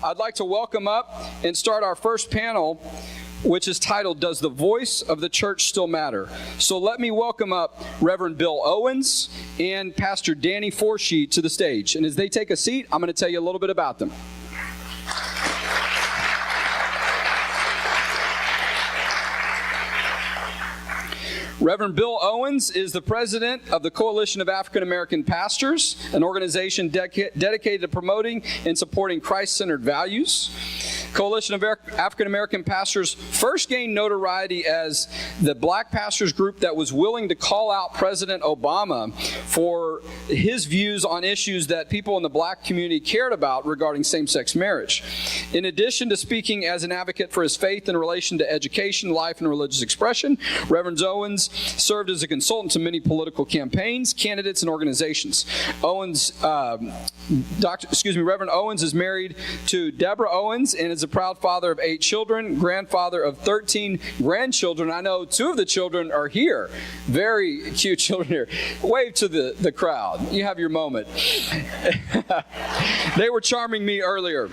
I'd like to welcome up and start our first panel, which is titled, Does the Voice of the Church Still Matter? So let me welcome up Reverend Bill Owens and Pastor Danny Forshee to the stage. And as they take a seat, I'm going to tell you a little bit about them. Reverend Bill Owens is the president of the Coalition of African American Pastors, an organization dedicated to promoting and supporting Christ-centered values. Coalition of African American Pastors first gained notoriety as the black pastors group that was willing to call out President Obama for his views on issues that people in the black community cared about regarding same-sex marriage. In addition to speaking as an advocate for his faith in relation to education, life, and religious expression, Reverend Owens served as a consultant to many political campaigns, candidates, and organizations. Reverend Owens is married to Deborah Owens and is a proud father of 8 children, grandfather of 13 grandchildren. I know 2 of the children are here. Very cute children here. Wave to the crowd. You have your moment. They were charming me earlier.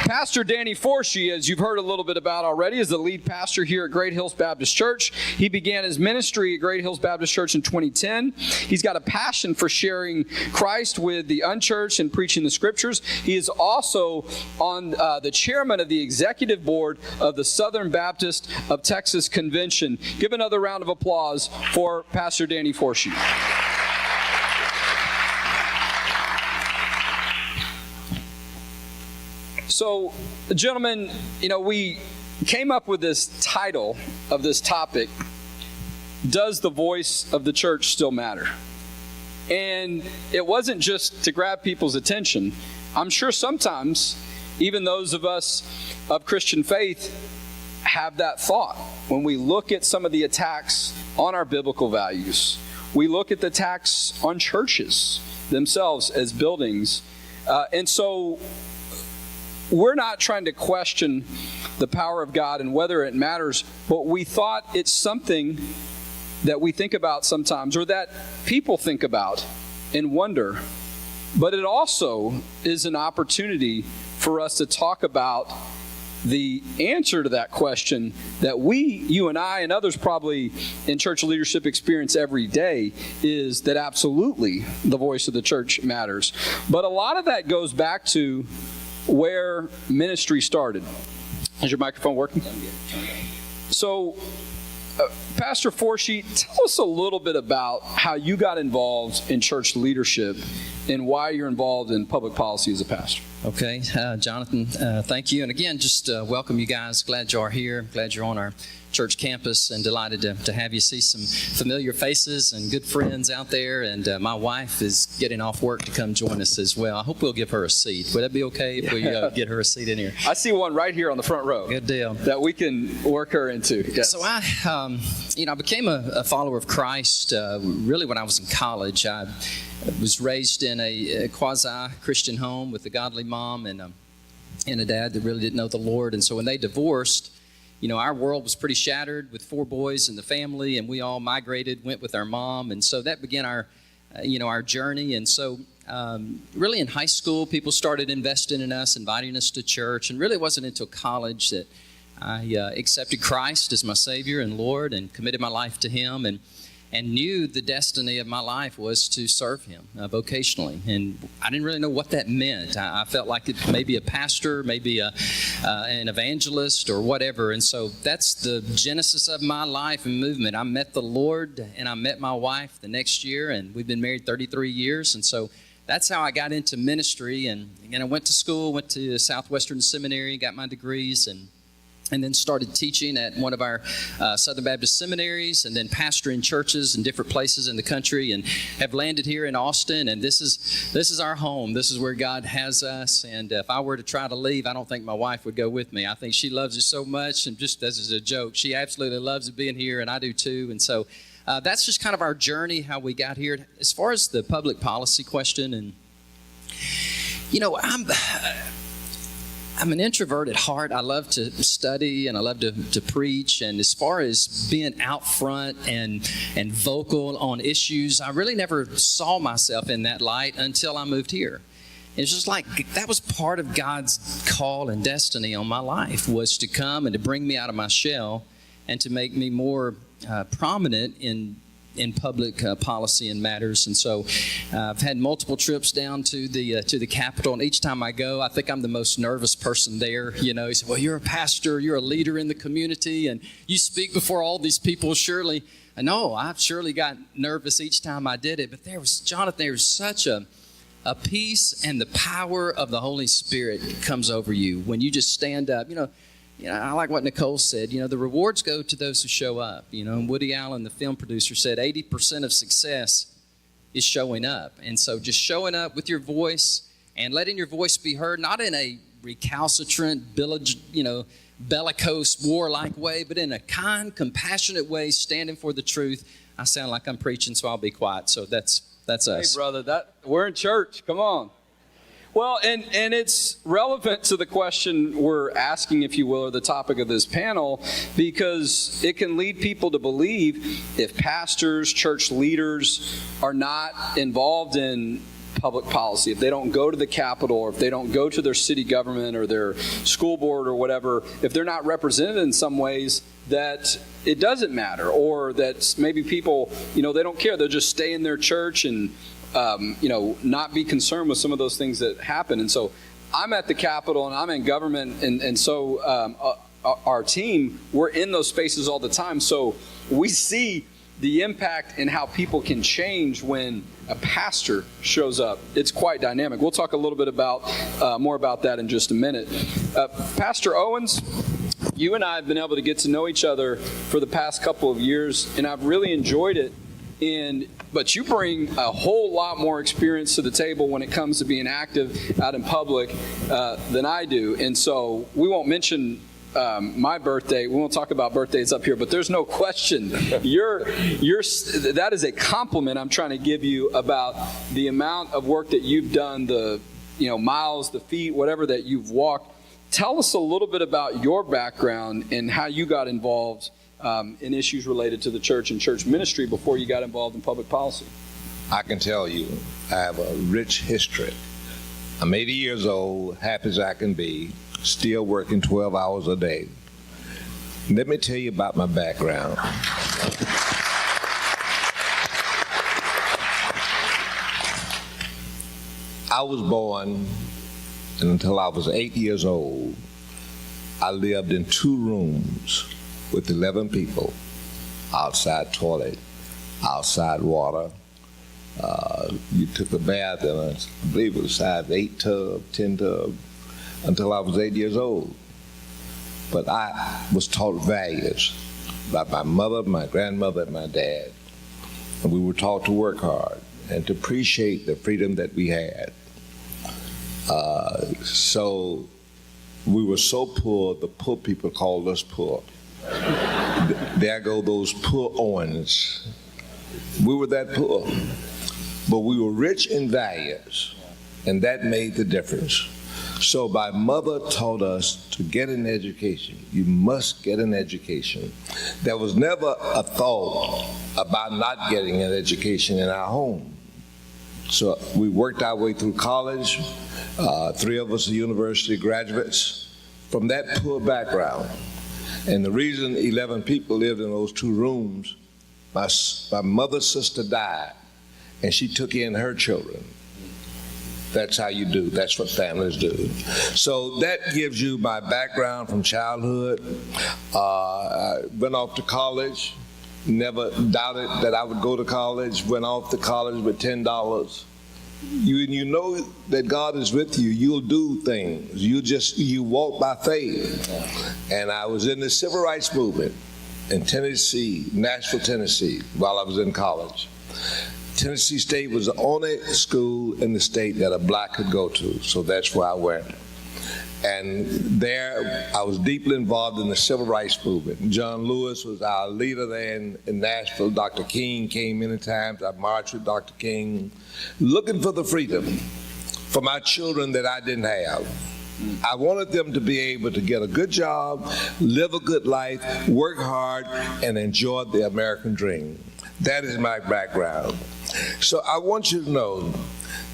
Pastor Danny Forshee, as you've heard a little bit about already, is the lead pastor here at Great Hills Baptist Church. He began his ministry at Great Hills Baptist Church in 2010. He's got a passion for sharing Christ with the unchurched and preaching the scriptures. He is also on the chairman of the executive board of the Southern Baptist of Texas Convention. Give another round of applause for Pastor Danny Forshee. So, gentlemen, we came up with this title of this topic, Does the Voice of the Church Still Matter? And it wasn't just to grab people's attention. I'm sure sometimes, even those of us of Christian faith have that thought. When we look at some of the attacks on our biblical values, we look at the attacks on churches themselves as buildings. And so we're not trying to question the power of God and whether it matters, but we thought it's something that we think about sometimes, or that people think about and wonder. But it also is an opportunity for us to talk about the answer to that question that you and I and others probably in church leadership experience every day, is that absolutely the voice of the church matters. But a lot of that goes back to where ministry started. Is your microphone working? So, Pastor Forshee, tell us a little bit about how you got involved in church leadership and why you're involved in public policy as a pastor. Okay, Jonathan, thank you. And again, just welcome you guys. Glad you are here. Glad you're on our church campus, and delighted to have you see some familiar faces and good friends out there. And my wife is getting off work to come join us as well. I hope we'll give her a seat. Would that be okay if we get her a seat in here? I see one right here on the front row. Good deal. That we can work her into. Yes. So I became a follower of Christ really when I was in college. I was raised in a quasi-Christian home with a godly mom and a dad that really didn't know the Lord. And so when they divorced, our world was pretty shattered with 4 boys in the family, and we all migrated, went with our mom. And so that began our journey. And so really in high school, people started investing in us, inviting us to church. And really it wasn't until college that I accepted Christ as my Savior and Lord and committed my life to Him, and knew the destiny of my life was to serve Him vocationally. And I didn't really know what that meant. I felt like it may be a pastor, maybe an evangelist or whatever. And so that's the genesis of my life and movement. I met the Lord and I met my wife the next year, and we've been married 33 years. And so that's how I got into ministry. And I went to school, went to Southwestern Seminary, got my degrees, and then started teaching at one of our Southern Baptist seminaries, and then pastoring churches in different places in the country, and have landed here in Austin. And this is our home. This is where God has us. And if I were to try to leave, I don't think my wife would go with me. I think she loves it so much, and just as a joke, she absolutely loves it being here, and I do too. And so that's just kind of our journey, how we got here. As far as the public policy question, and I'm an introvert at heart. I love to study and I love to preach. And as far as being out front and vocal on issues, I really never saw myself in that light until I moved here. It's just like that was part of God's call and destiny on my life, was to come and to bring me out of my shell and to make me more prominent in public policy and matters. And so I've had multiple trips down to the Capitol, and each time I go, I think I'm the most nervous person there. You know, he said, well, you're a pastor, you're a leader in the community, and you speak before all these people, surely. I know, I've surely got nervous each time I did it, but there was such a peace and the power of the Holy Spirit comes over you when you just stand up. You know, I like what Nicole said. You know, the rewards go to those who show up. You know, and Woody Allen, the film producer, said 80% of success is showing up. And so just showing up with your voice and letting your voice be heard, not in a recalcitrant, bellicose, warlike way, but in a kind, compassionate way, standing for the truth. I sound like I'm preaching, so I'll be quiet. So that's us. Hey, brother, we're in church. Come on. Well, and it's relevant to the question we're asking, if you will, or the topic of this panel, because it can lead people to believe if pastors, church leaders are not involved in public policy, if they don't go to the Capitol, or if they don't go to their city government or their school board or whatever, if they're not represented in some ways, that it doesn't matter, or that maybe people, they don't care. They'll just stay in their church and, not be concerned with some of those things that happen. And so I'm at the Capitol and I'm in government, and so our team, we're in those spaces all the time. So we see the impact in how people can change when a pastor shows up. It's quite dynamic. We'll talk a little bit more about that in just a minute. Pastor Owens, you and I have been able to get to know each other for the past couple of years, and I've really enjoyed it. But you bring a whole lot more experience to the table when it comes to being active out in public than I do. And so we won't mention my birthday. We won't talk about birthdays up here, but there's no question. That is a compliment I'm trying to give you about the amount of work that you've done, the miles, the feet, whatever that you've walked. Tell us a little bit about your background and how you got involved in issues related to the church and church ministry before you got involved in public policy. I can tell you, I have a rich history. I'm 80 years old, happy as I can be, still working 12 hours a day. Let me tell you about my background. I was born, and until I was 8 years old, I lived in 2 rooms with 11 people, outside toilet, outside water. You took a bath in I believe it was size 8 tub, 10 tub, until I was 8 years old. But I was taught values by my mother, my grandmother, and my dad. And we were taught to work hard and to appreciate the freedom that we had. So we were so poor, the poor people called us poor. There go those poor Owens. We were that poor, but we were rich in values, and that made the difference. So my mother taught us to get an education. You must get an education. There was never a thought about not getting an education in our home. So we worked our way through college. 3 of us are university graduates from that poor background. And the reason 11 people lived in those 2 rooms, my mother's sister died, and she took in her children. That's how you do. That's what families do. So that gives you my background from childhood. I went off to college, never doubted that I would go to college, went off to college with $10. You know that God is with you, you'll do things. You walk by faith. And I was in the civil rights movement in Tennessee, Nashville, Tennessee, while I was in college. Tennessee State was the only school in the state that a black could go to, so that's where I went. And there, I was deeply involved in the civil rights movement. John Lewis was our leader there in Nashville. Dr. King came many times. I marched with Dr. King, looking for the freedom for my children that I didn't have. I wanted them to be able to get a good job, live a good life, work hard, and enjoy the American dream. That is my background. So I want you to know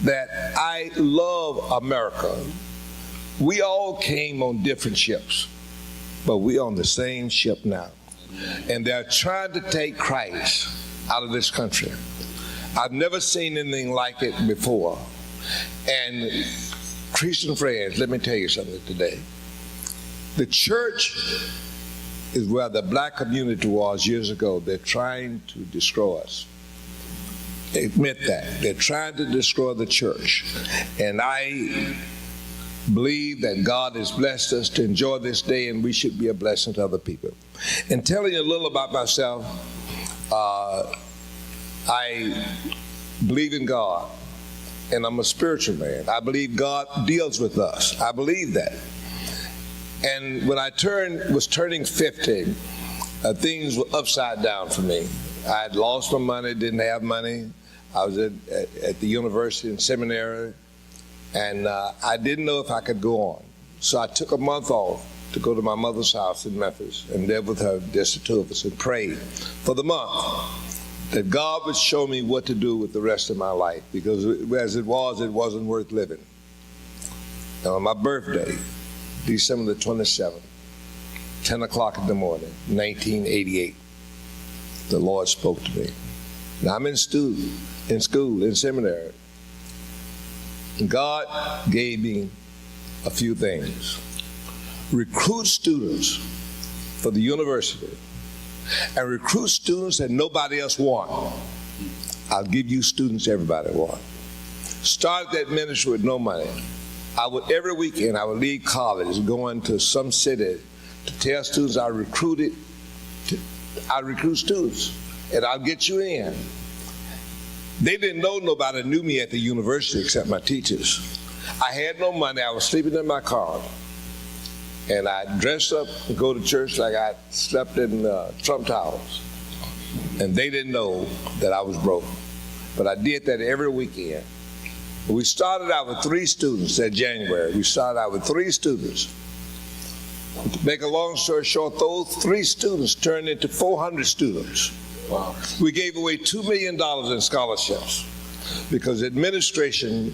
that I love America. We all came on different ships, but we're on the same ship now. And they're trying to take Christ out of this country. I've never seen anything like it before. And Christian friends, let me tell you something today. The church is where the black community was years ago. They're trying to destroy us. Admit that. They're trying to destroy the church. And I believe that God has blessed us to enjoy this day, and we should be a blessing to other people. And telling you a little about myself, I believe in God, and I'm a spiritual man. I believe God deals with us. I believe that. And when I was turning 50, things were upside down for me. I had lost my money, didn't have money. I was at the university and seminary, and I didn't know if I could go on. So I took a month off to go to my mother's house in Memphis and live with her, just the two of us, and prayed for the month that God would show me what to do with the rest of my life, because as it wasn't worth living. And on my birthday, December the 27th, 10 o'clock in the morning, 1988, the Lord spoke to me. Now I'm in school, in seminary. And God gave me a few things. Recruit students for the university, and recruit students that nobody else wants. I'll give you students everybody wants. Started that ministry with no money. Every weekend I would leave college, going to some city to tell students I recruit students, and I'll get you in. They didn't know nobody knew me at the university except my teachers. I had no money. I was sleeping in my car. And I dressed up and go to church like I slept in Trump Towers. And they didn't know that I was broke. But I did that every weekend. We started out with 3 students that January. We started out with 3 students. To make a long story short, those 3 students turned into 400 students. Wow. We gave away $2 million in scholarships because administration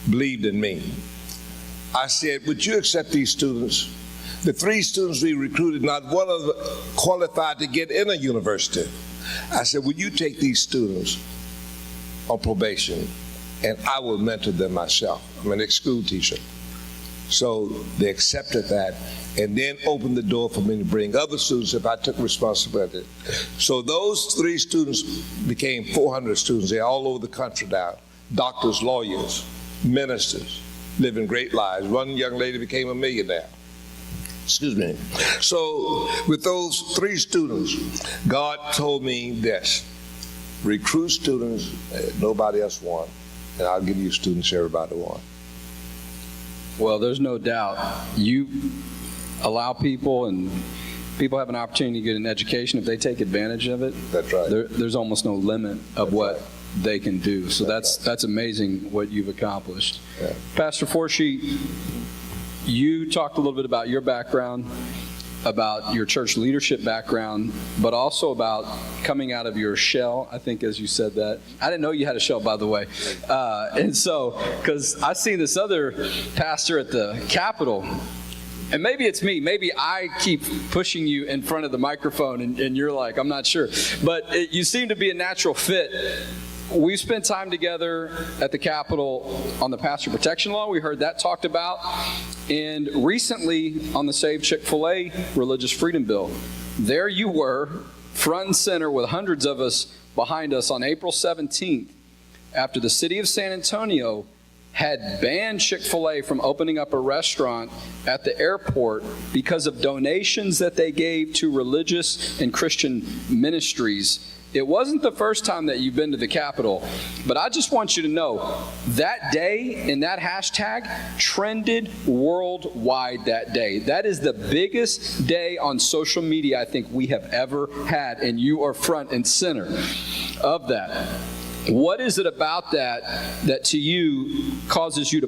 believed in me. I said, would you accept these students? The 3 students we recruited, not one of them qualified to get in a university. I said, would you take these students on probation, and I will mentor them myself. I'm an ex-school teacher. So they accepted that, and then opened the door for me to bring other students if I took responsibility. So those 3 students became 400 students. They're all over the country now. Doctors, lawyers, ministers, living great lives. One young lady became a millionaire. Excuse me. So with those 3 students, God told me this: recruit students that nobody else wants, and I'll give you students everybody wants. Well, there's no doubt you allow people, and people have an opportunity to get an education if they take advantage of it. That's right. There's almost no limit of what they can do. So that's amazing what you've accomplished. Yeah. Pastor Forshee, you talked a little bit about your background, about your church leadership background, but also about coming out of your shell, I think, as you said that. I didn't know you had a shell, by the way. And so, because I seen this other pastor at the Capitol, and maybe it's me. Maybe I keep pushing you in front of the microphone, and you're like, I'm not sure. But you seem to be a natural fit. We spent time together at the Capitol on the pastor protection law. We heard that talked about. And recently on the Save Chick-fil-A religious freedom bill. There you were, front and center with hundreds of us behind us on April 17th, after the city of San Antonio had banned Chick-fil-A from opening up a restaurant at the airport because of donations that they gave to religious and Christian ministries. It wasn't the first time that you've been to the Capitol, but I just want you to know that day and that hashtag trended worldwide that day. That is the biggest day on social media I think we have ever had, and you are front and center of that. What is it about that to you causes you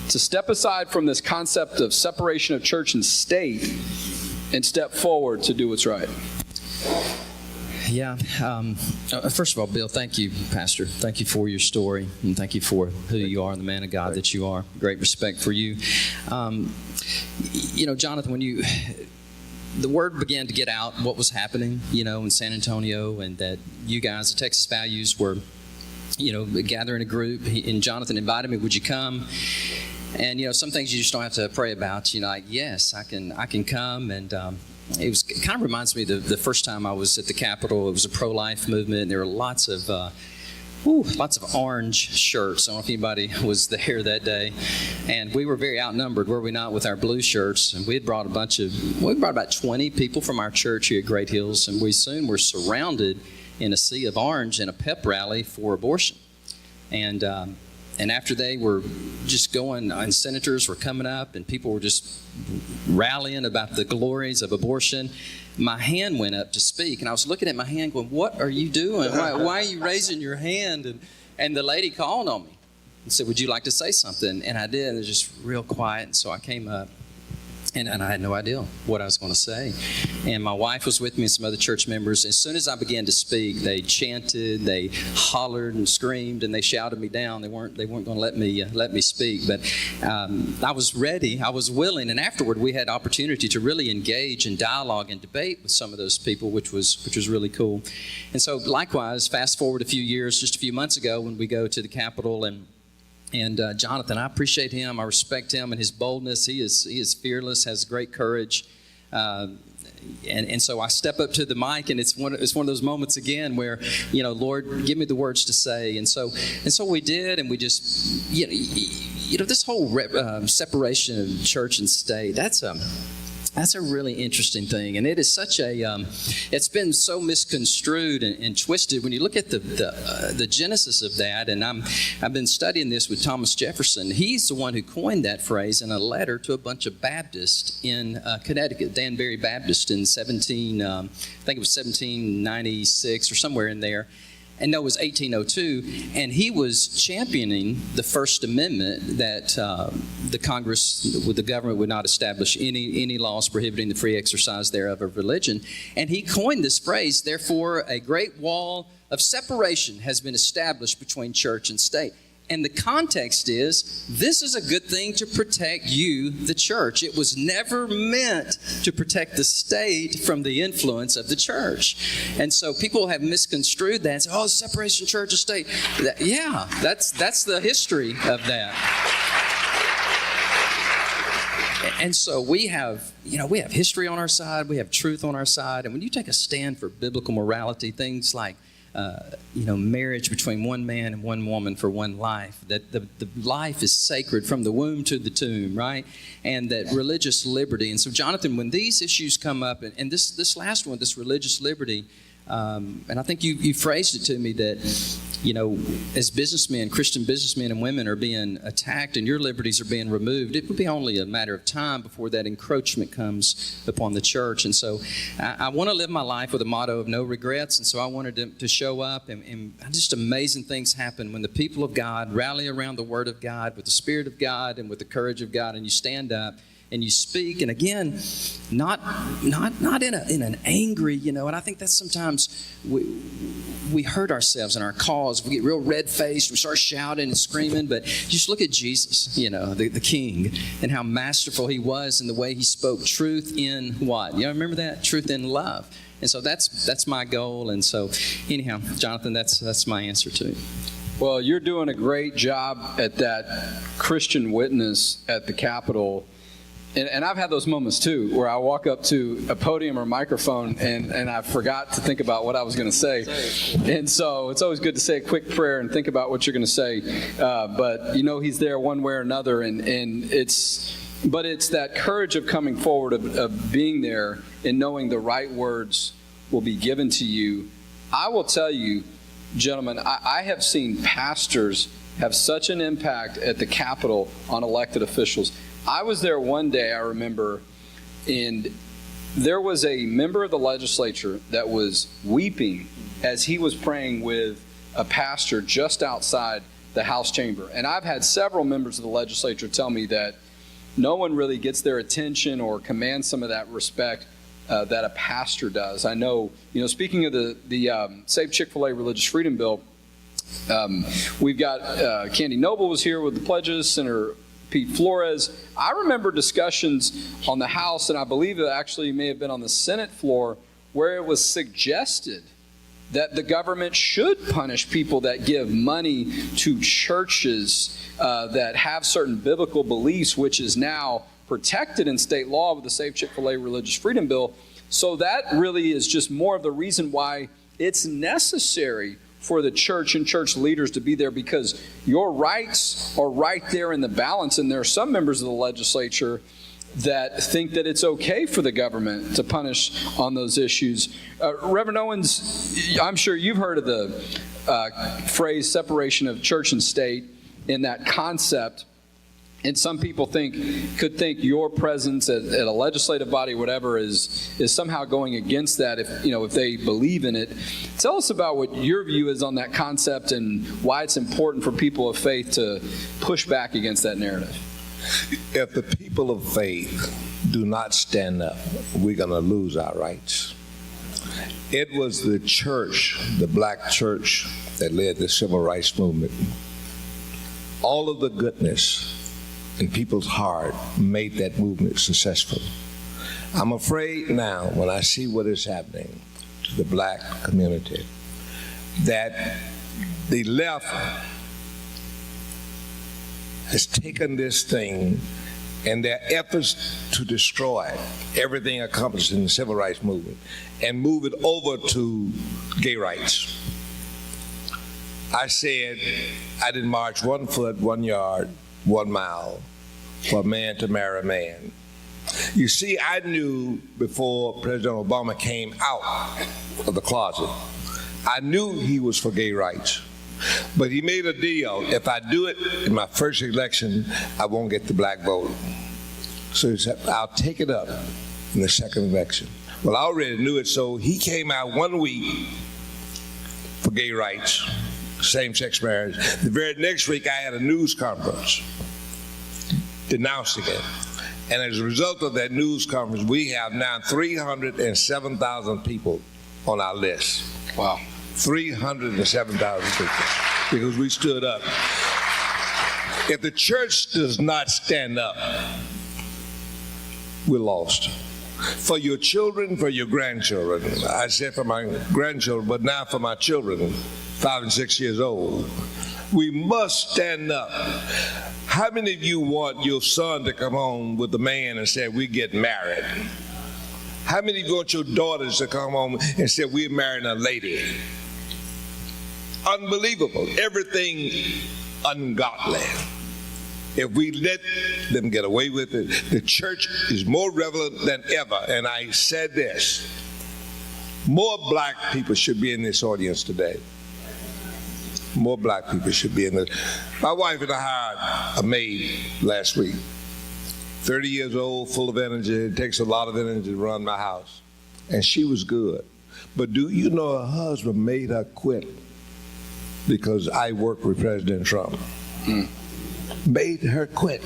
to step aside from this concept of separation of church and state and step forward to do what's right? Yeah. First of all, Bill, thank you, Pastor. Thank you for your story, and thank you for who you are and the man of God that you are. Great respect for you. Jonathan, when the word began to get out what was happening, in San Antonio, and that you guys, the Texas Values, were, gathering a group, and Jonathan invited me, would you come? And, some things you just don't have to pray about. Like, yes, I can come. And it kind of reminds me of the first time I was at the Capitol. It was a pro-life movement, and there were lots of orange shirts. I don't know if anybody was there that day. And we were very outnumbered, were we not, with our blue shirts. And we had brought about 20 people from our church here at Great Hills, and we soon were surrounded in a sea of orange in a pep rally for abortion. And after they were just going, and senators were coming up, and people were just rallying about the glories of abortion, my hand went up to speak. And I was looking at my hand going, what are you doing? Why are you raising your hand? And the lady called on me and said, would you like to say something? And I did. And it was just real quiet. And so I came up. And I had no idea what I was going to say. And my wife was with me and some other church members. As soon as I began to speak, they chanted, they hollered and screamed, and they shouted me down. They weren't going to let me speak. But I was ready. I was willing. And afterward, we had opportunity to really engage in dialogue and debate with some of those people, which was really cool. And so, likewise, fast forward a few years, just a few months ago, when we go to the Capitol and Jonathan, I appreciate him. I respect him and his boldness. He is fearless, has great courage. And so I step up to the mic, and it's one of those moments again where, Lord, give me the words to say. And so we did, and we just, this whole separation of church and state, that's a really interesting thing, and it is such it's been so misconstrued and twisted. When you look at the genesis of that, and I've been studying this with Thomas Jefferson. He's the one who coined that phrase in a letter to a bunch of Baptists in Connecticut, Danbury Baptist, in 1796 or somewhere in there. And no, it was 1802, and he was championing the First Amendment that the government would not establish any laws prohibiting the free exercise thereof of religion. And he coined this phrase, therefore, a great wall of separation has been established between church and state. And the context is, this is a good thing to protect you, the church. It was never meant to protect the state from the influence of the church. And so people have misconstrued that and say, separation church and state. That's the history of that. And so we have history on our side, we have truth on our side. And when you take a stand for biblical morality, things like marriage between one man and one woman for one life, that the life is sacred from the womb to the tomb, right? And that religious liberty. And so, Jonathan, when these issues come up, and this last one, this religious liberty, and I think you phrased it to me that, as businessmen, Christian businessmen and women are being attacked and your liberties are being removed, it would be only a matter of time before that encroachment comes upon the church. And so I want to live my life with a motto of no regrets. And so I wanted to show up, and just amazing things happen when the people of God rally around the Word of God with the Spirit of God and with the courage of God, and you stand up and you speak, and again, not in an angry, and I think that's sometimes we hurt ourselves in our cause. We get real red-faced, we start shouting and screaming, but just look at Jesus, the King, and how masterful he was in the way he spoke truth in what? You remember that? Truth in love. And so that's my goal. And so anyhow, Jonathan, that's my answer to it. Well, you're doing a great job at that Christian witness at the Capitol. And I've had those moments too, where I walk up to a podium or microphone and I forgot to think about what I was going to say. And so it's always good to say a quick prayer and think about what you're going to say. But he's there one way or another, and it's that courage of coming forward, of being there and knowing the right words will be given to you. I will tell you, gentlemen, I have seen pastors have such an impact at the Capitol on elected officials. I was there one day, I remember, and there was a member of the legislature that was weeping as he was praying with a pastor just outside the House chamber. And I've had several members of the legislature tell me that no one really gets their attention or commands some of that respect that a pastor does. I know, speaking of the Save Chick-fil-A Religious Freedom Bill, we've got Candy Noble was here with the pledges, Senator Pete Flores. I remember discussions on the House, and I believe it actually may have been on the Senate floor, where it was suggested that the government should punish people that give money to churches that have certain biblical beliefs, which is now protected in state law with the Save Chick-fil-A Religious Freedom Bill. So that really is just more of the reason why it's necessary for the church and church leaders to be there, because your rights are right there in the balance. And there are some members of the legislature that think that it's okay for the government to punish on those issues. Reverend Owens, I'm sure you've heard of the phrase separation of church and state in that concept. And some people could think your presence at a legislative body, whatever, is somehow going against that if they believe in it. Tell us about what your view is on that concept and why it's important for people of faith to push back against that narrative. If the people of faith do not stand up, we're going to lose our rights. It was the church, the black church, that led the civil rights movement. All of the goodness in people's heart made that movement successful. I'm afraid now, when I see what is happening to the black community, that the left has taken this thing and their efforts to destroy everything accomplished in the civil rights movement and move it over to gay rights. I said I didn't march 1 foot, 1 yard, 1 mile for a man to marry a man. You see, I knew before President Obama came out of the closet, I knew he was for gay rights. But he made a deal. If I do it in my first election, I won't get the black vote. So he said, I'll take it up in the second election. Well, I already knew it, so he came out 1 week for gay rights, same-sex marriage. The very next week, I had a news conference denouncing it. And as a result of that news conference, we have now 307,000 people on our list. Wow. 307,000 people, because we stood up. If the church does not stand up, we're lost. For your children, for your grandchildren. I said for my grandchildren, but now for my children, 5 and 6 years old. We must stand up. How many of you want your son to come home with a man and say, we get married? How many of you want your daughters to come home and say, we're marrying a lady? Unbelievable. Everything ungodly. If we let them get away with it, the church is more relevant than ever. And I said this, more black people should be in this audience today. More black people should be in this. My wife and I hired a maid last week. 30 years old, full of energy. It takes a lot of energy to run my house. And she was good. But do you know her husband made her quit because I worked with President Trump? Made her quit.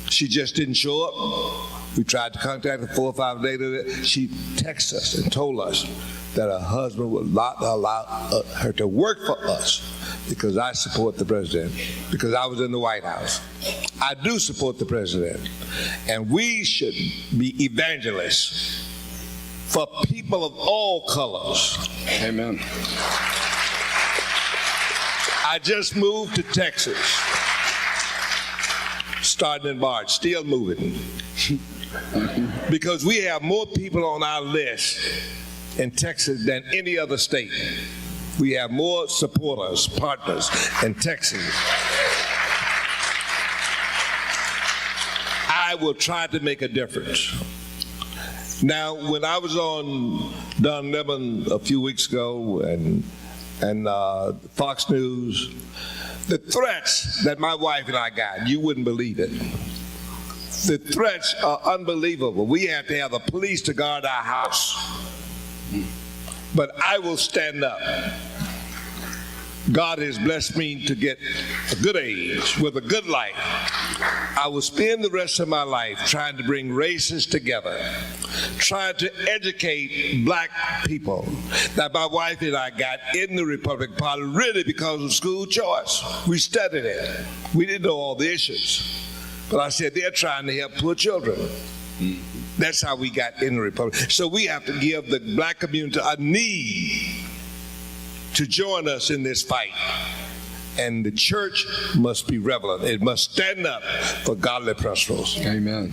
She just didn't show up. We tried to contact her 4 or 5 days later. She texted us and told us that her husband would not allow her to work for us because I support the president, because I was in the White House. I do support the president. And we should be evangelists for people of all colors. Amen. I just moved to Texas, starting in March, still moving. Because we have more people on our list in Texas than any other state. We have more supporters, partners in Texas. I will try to make a difference. Now, when I was on Don Lemon a few weeks ago and Fox News, the threats that my wife and I got, you wouldn't believe it. The threats are unbelievable. We have to have the police to guard our house. But I will stand up God has blessed me to get a good age with a good life. I will spend the rest of my life trying to bring races together, trying to educate black people. That my wife and I got in the Republican Party really because of school choice. We studied it. We didn't know all the issues. But I said, they're trying to help poor children. That's how we got in the Republican. So we have to give the black community a need to join us in this fight. And the church must be relevant. It must stand up for godly principles. Amen.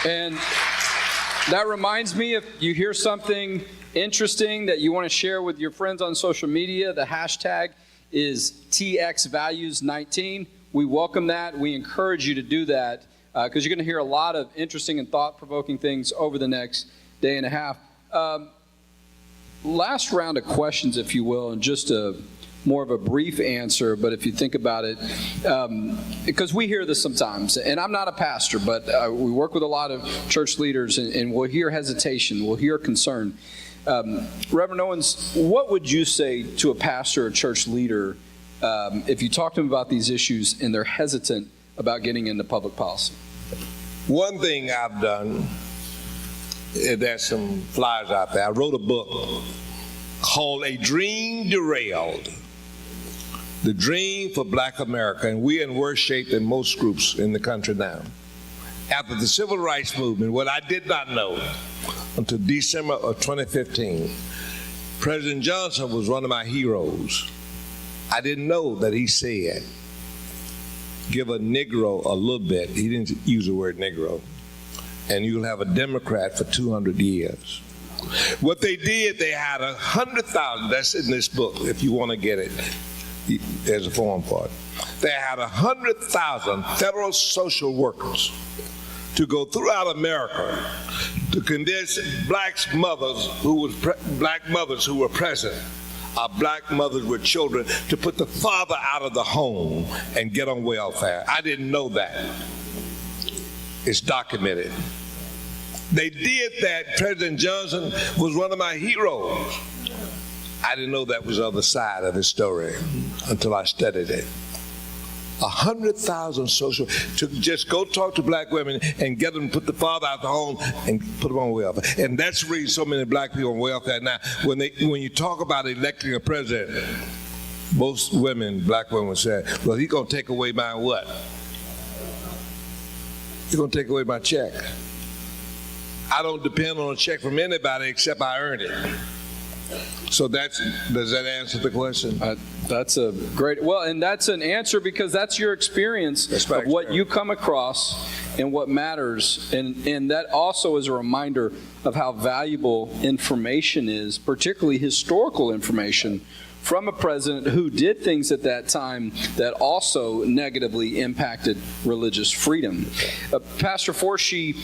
And that reminds me, if you hear something interesting that you want to share with your friends on social media, the hashtag is TXValues19. We welcome that. We encourage you to do that because you're going to hear a lot of interesting and thought-provoking things over the next day and a half. Last round of questions, if you will, and just more of a brief answer, but if you think about it, because we hear this sometimes, and I'm not a pastor, but we work with a lot of church leaders, and we'll hear hesitation, we'll hear concern. Reverend Owens, what would you say to a pastor or church leader if you talk to them about these issues and they're hesitant about getting into public policy? One thing I've done, there's some flyers out there. I wrote a book called A Dream Derailed, The Dream for Black America, and we're in worse shape than most groups in the country now. After the civil rights movement, what I did not know until December of 2015, President Johnson was one of my heroes. I didn't know that he said, give a Negro a little bit. He didn't use the word Negro. And you'll have a Democrat for 200 years. What they did, they had 100,000, that's in this book, if you want to get it, there's a form for it. They had 100,000 federal social workers to go throughout America to convince black mothers who were present, black mothers with children, to put the father out of the home and get on welfare. I didn't know that. It's documented. They did that. President Johnson was one of my heroes. I didn't know that was the other side of his story until I studied it. 100,000 social, to just go talk to black women and get them to put the father out the home and put them on welfare. And that's the reason so many black people on welfare now. When you talk about electing a president, most women, black women say, well, he's going to take away my what? He's going to take away my check. I don't depend on a check from anybody except I earned it. So does that answer the question? That's a great, and that's an answer because that's your experience of what you come across and what matters. And that also is a reminder of how valuable information is, particularly historical information, from a president who did things at that time that also negatively impacted religious freedom. Pastor Forshee,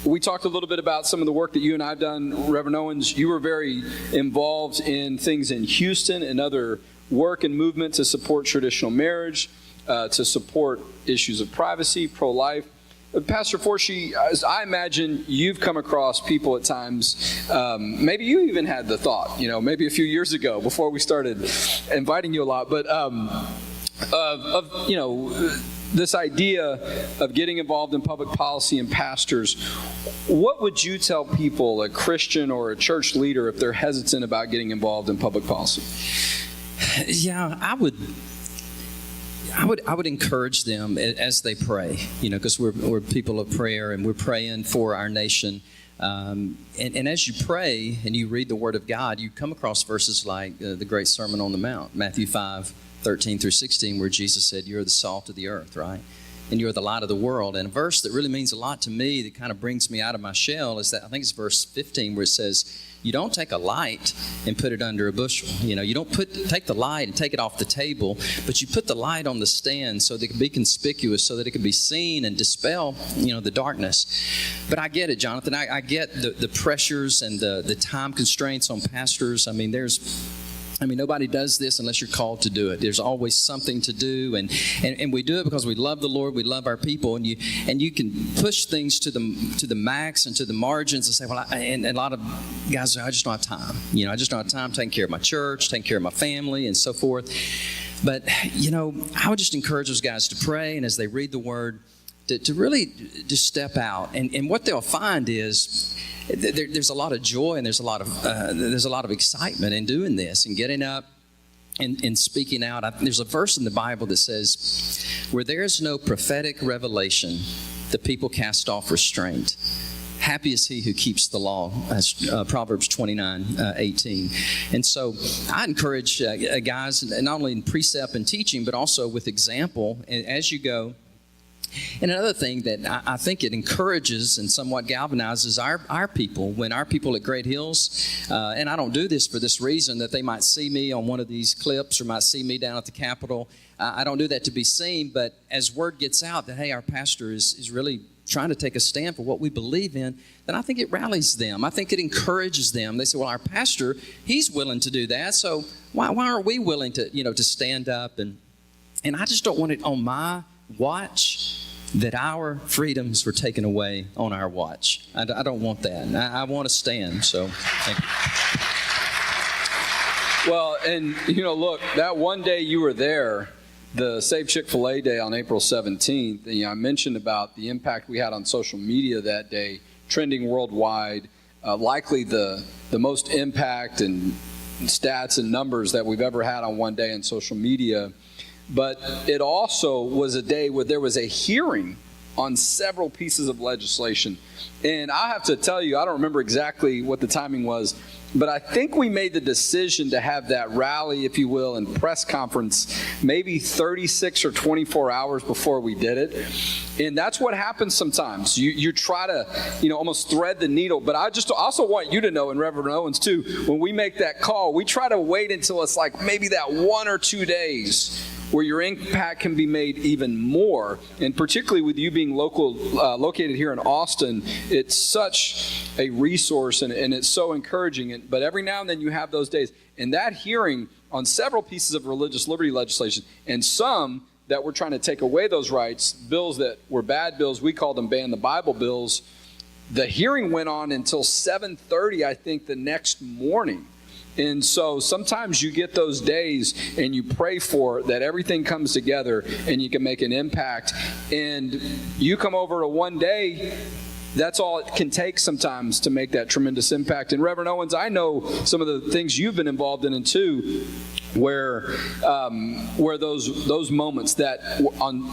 we talked a little bit about some of the work that you and I have done. Reverend Owens, you were very involved in things in Houston and other work and movement to support traditional marriage, to support issues of privacy, pro-life. Pastor Forshee, I imagine you've come across people at times, maybe you even had the thought, maybe a few years ago before we started inviting you a lot, but this idea of getting involved in public policy and pastors. What would you tell people, a Christian or a church leader, if they're hesitant about getting involved in public policy? Yeah, I would encourage them as they pray, because we're people of prayer and we're praying for our nation. And as you pray and you read the Word of God, you come across verses like the great Sermon on the Mount, Matthew 5:13-16, where Jesus said, you're the salt of the earth, right? And you're the light of the world. And a verse that really means a lot to me that kind of brings me out of my shell is that, I think it's verse 15, where it says, you don't take a light and put it under a bushel. You don't take the light and take it off the table, but you put the light on the stand so that it can be conspicuous, so that it can be seen and dispel, the darkness. But I get it, Jonathan. I get the pressures and the time constraints on pastors. I mean, there's I mean, nobody does this unless you're called to do it. There's always something to do, and we do it because we love the Lord, we love our people, and you can push things to the max and to the margins and say, well, and a lot of guys say, I just don't have time. I just don't have time taking care of my church, taking care of my family, and so forth. But I would just encourage those guys to pray, and as they read the Word, to really just step out, and what they'll find is there's a lot of joy and there's a lot of excitement in doing this and getting up and speaking out. There's a verse in the Bible that says, "Where there is no prophetic revelation, the people cast off restraint. Happy is he who keeps the law," as Proverbs 29:18. And so I encourage guys, not only in precept and teaching, but also with example as you go. And another thing that I think it encourages and somewhat galvanizes our people, when our people at Great Hills, and I don't do this for this reason, that they might see me on one of these clips or might see me down at the Capitol. I don't do that to be seen, but as word gets out that, hey, our pastor is really trying to take a stand for what we believe in, then I think it rallies them. I think it encourages them. They say, well, our pastor, he's willing to do that, so why aren't we willing to, to stand up? And I just don't want it on my watch that our freedoms were taken away on our watch. I don't want that. I want to stand. So, thank you. Well, and look, that one day you were there, the Save Chick-fil-A Day on April 17th, I mentioned about the impact we had on social media that day, trending worldwide, likely the most impact and stats and numbers that we've ever had on one day in social media. But it also was a day where there was a hearing on several pieces of legislation. And I have to tell you, I don't remember exactly what the timing was, but I think we made the decision to have that rally, if you will, and press conference maybe 36 or 24 hours before we did it. And that's what happens sometimes. You try to, almost thread the needle. But I just also want you to know, and Reverend Owens too, when we make that call, we try to wait until it's like maybe that 1 or 2 days where your impact can be made even more. And particularly with you being located here in Austin, it's such a resource and it's so encouraging. But every now and then you have those days. And that hearing on several pieces of religious liberty legislation, and some that were trying to take away those rights, bills that were bad bills, we called them ban the Bible bills, the hearing went on until 7:30, I think, the next morning. And so sometimes you get those days and you pray for that everything comes together and you can make an impact. And you come over to one day, that's all it can take sometimes to make that tremendous impact. And Reverend Owens, I know some of the things you've been involved in too, where those moments that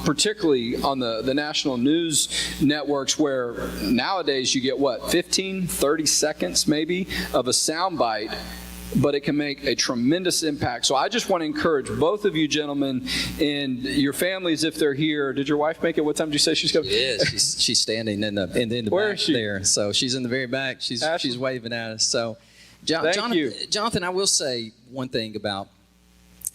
particularly on the national news networks, where nowadays you get 15, 30 seconds maybe of a soundbite, but it can make a tremendous impact. So I just want to encourage both of you gentlemen and your families, if they're here. Did your wife make it? What time did you say she's coming? Yeah, she's standing in the Where back is she? there. So she's in the very back. She's waving at us. So, Jonathan, I will say one thing about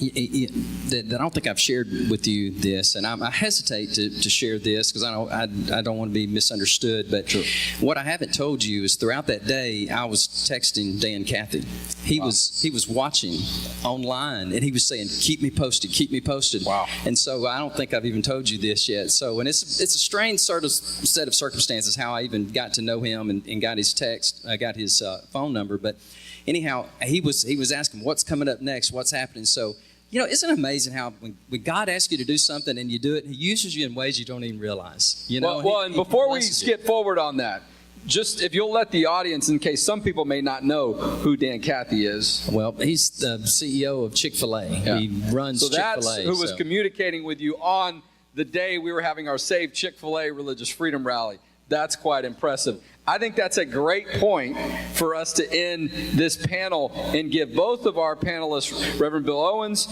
that I don't think I've shared with you this, and I hesitate to share this because I don't want to be misunderstood. But sure. What I haven't told you is throughout that day I was texting Dan Cathy. He was watching online and he was saying, "Keep me posted, keep me posted." Wow! And so I don't think I've even told you this yet. So it's a strange sort of set of circumstances how I even got to know him and got his text. I got his phone number, but anyhow, he was asking what's coming up next, what's happening. So. Isn't it amazing how when God asks you to do something and you do it, He uses you in ways you don't even realize? And before we skip forward on that, just if you'll let the audience, in case some people may not know who Dan Cathy is. Well, he's the CEO of Chick-fil-A. Yeah. He runs Chick-fil-A. So that's who was communicating with you on the day we were having our Save Chick-fil-A Religious Freedom Rally. That's quite impressive. I think that's a great point for us to end this panel and give both of our panelists, Reverend Bill Owens,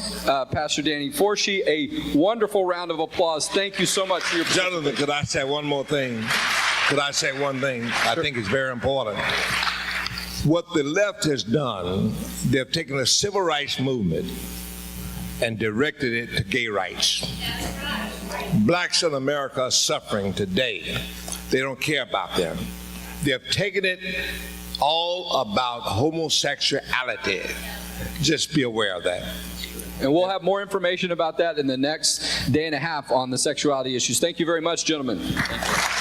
Pastor Danny Forshee, a wonderful round of applause. Thank you so much for your participation. Jonathan, could I say one more thing? I think it's very important. What the left has done, they've taken a civil rights movement and directed it to gay rights. Blacks in America are suffering today. They don't care about them. They have taken it all about homosexuality Just be aware of that. And we'll have more information about that in the next day and a half on the sexuality issues. Thank you very much, gentlemen. Thank you.